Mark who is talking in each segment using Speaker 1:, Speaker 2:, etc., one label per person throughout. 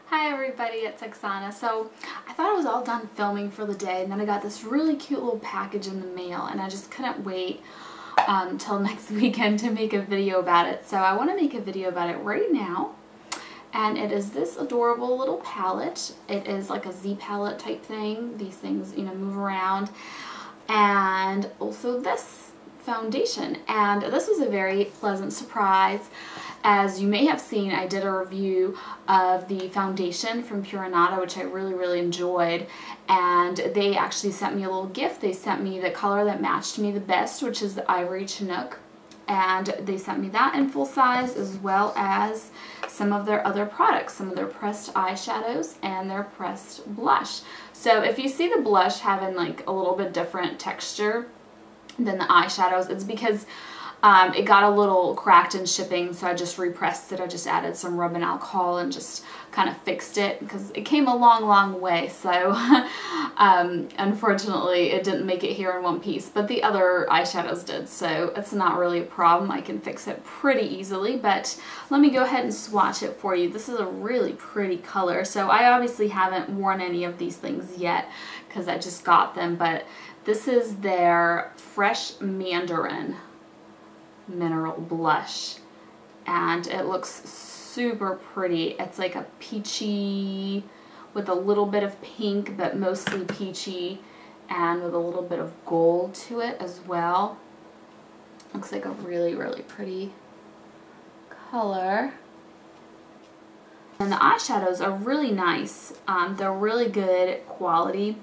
Speaker 1: Hi everybody, it's Oksana. So I thought I was all done filming for the day, and then I got this really cute little package in the mail, and I just couldn't wait till next weekend to make a video about it. So I want to make a video about it right now, and it is this adorable little palette. It is like a Z palette type thing. These things, you know, move around, and also this foundation, and this was a very pleasant surprise. As you may have seen, I did a review of the foundation from Anada, which I really enjoyed, and they actually sent me a little gift. They sent me the color that matched me the best, which is the Ivory Chinook, and they sent me that in full size, as well as some of their other products, some of their pressed eyeshadows and their pressed blush. So if you see the blush having like a little bit different texture than the eyeshadows, it's because it got a little cracked in shipping, so I just repressed it. I just added some rubbing alcohol and just kind of fixed it because it came a long way. So unfortunately it didn't make it here in one piece, but the other eyeshadows did, so it's not really a problem. I can fix it pretty easily, but let me go ahead and swatch it for you. This is a really pretty color. So I obviously haven't worn any of these things yet because I just got them, but this is their Fresh Mandarin mineral blush, and it looks super pretty. It's like a peachy with a little bit of pink, but mostly peachy, and with a little bit of gold to it as well. Looks like a really pretty color. And the eyeshadows are really nice. They're really good quality.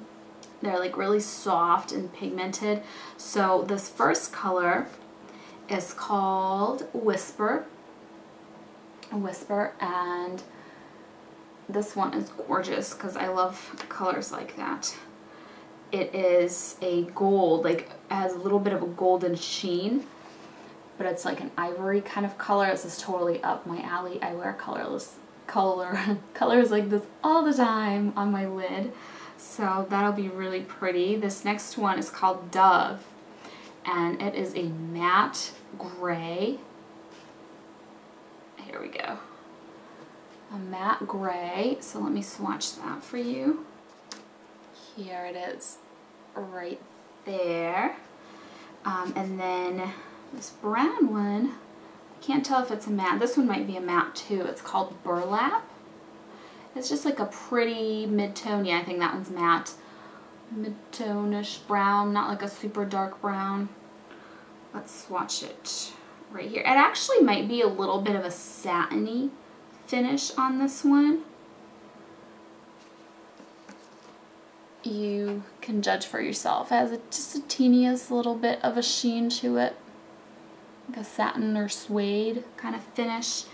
Speaker 1: They're like really soft and pigmented. So this first color is called Whisper, and this one is gorgeous because I love colors like that. It is a gold, like it has a little bit of a golden sheen, but it's like an ivory kind of color. This is totally up my alley. I wear colors like this all the time on my lid, so that'll be really pretty. This next one is called Dove, and it is a matte gray. Here we go. A matte gray. So let me swatch that for you. Here it is right there. And then this brown one, I can't tell if it's a matte. This one might be a matte too. It's called Burlap. It's just like a pretty mid-tone. Yeah, I think that one's matte. Mid-tone-ish brown, not like a super dark brown. Let's swatch it right here. It actually might be a little bit of a satiny finish on this one. You can judge for yourself. It has just a teeniest little bit of a sheen to it, like a satin or suede kind of finish.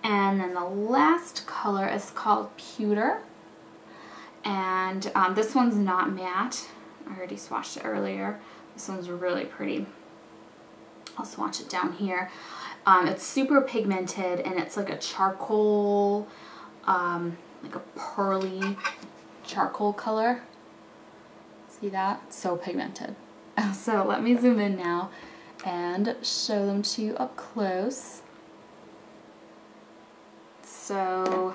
Speaker 1: And then the last color is called Pewter. And this one's not matte. I already swatched it earlier. This one's really pretty. I'll swatch it down here. It's super pigmented, and it's like a charcoal, like a pearly charcoal color. See that? So pigmented. So let me zoom in now and show them to you up close. So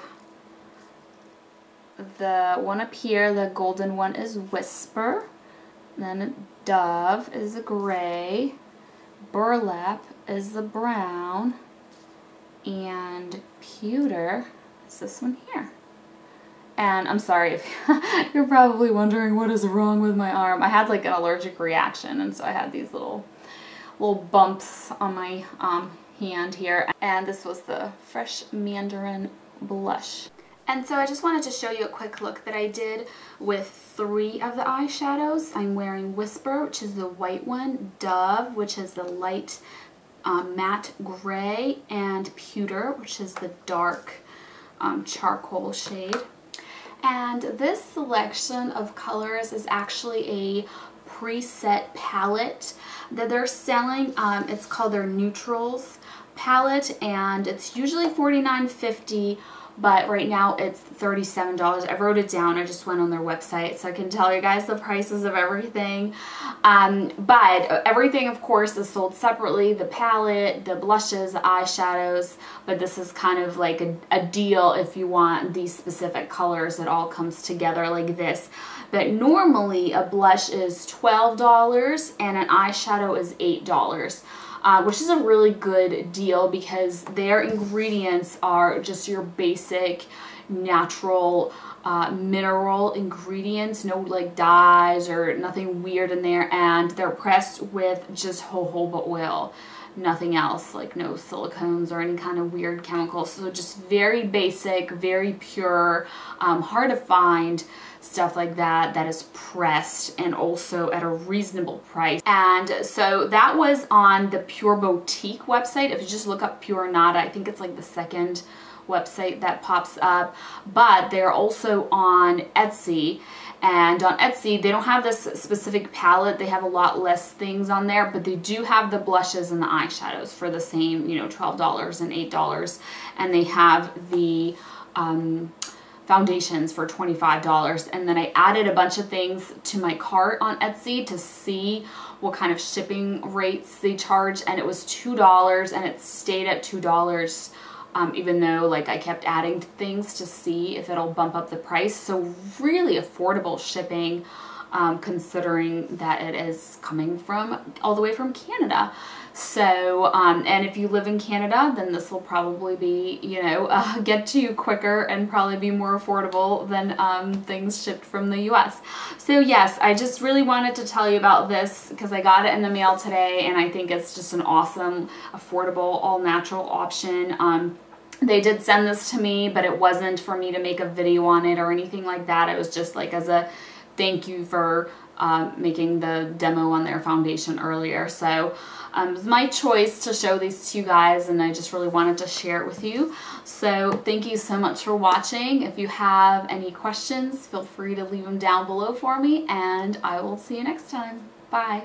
Speaker 1: the one up here, the golden one, is Whisper. Then Dove is a gray. Burlap is the brown. And Pewter is this one here. And I'm sorry if you're probably wondering what is wrong with my arm. I had like an allergic reaction, and so I had these little bumps on my hand here. And this was the Fresh Mandarin blush. And so I just wanted to show you a quick look that I did with 3 of the eyeshadows. I'm wearing Whisper, which is the white one, Dove, which is the light matte gray, and Pewter, which is the dark charcoal shade. And this selection of colors is actually a preset palette that they're selling. It's called their Neutrals palette, and it's usually $49.50 but right now it's $37. I wrote it down. I just went on their website so I can tell you guys the prices of everything. But everything, of course, is sold separately. The palette, the blushes, the eyeshadows, but this is kind of like a deal if you want these specific colors. It all comes together like this. But normally a blush is $12 and an eyeshadow is $8. Which is a really good deal because their ingredients are just your basic natural mineral ingredients, no like dyes or nothing weird in there, and they're pressed with just jojoba oil, nothing else, like no silicones or any kind of weird chemicals. So just very basic, very pure, hard to find stuff like that is pressed and also at a reasonable price. And so that was on the Pure Boutique website. If you just look up Pure Anada, I think it's like the second website that pops up, but they're also on Etsy. And on Etsy, they don't have this specific palette. They have a lot less things on there, but they do have the blushes and the eyeshadows for the same, you know, $12 and $8. And they have the foundations for $25. And then I added a bunch of things to my cart on Etsy to see what kind of shipping rates they charge, and it was $2 and it stayed at $2 even though like I kept adding things to see if it'll bump up the price. So really affordable shipping considering that it is coming from all the way from Canada. So, and if you live in Canada, then this will probably be, you know, get to you quicker and probably be more affordable than things shipped from the US. So yes, I just really wanted to tell you about this because I got it in the mail today and I think it's just an awesome, affordable, all-natural option. They did send this to me, but it wasn't for me to make a video on it or anything like that. It was just like as a thank you for making the demo on their foundation earlier. So it was my choice to show these to you guys, and I just really wanted to share it with you. So thank you so much for watching. If you have any questions, feel free to leave them down below for me, and I will see you next time. Bye.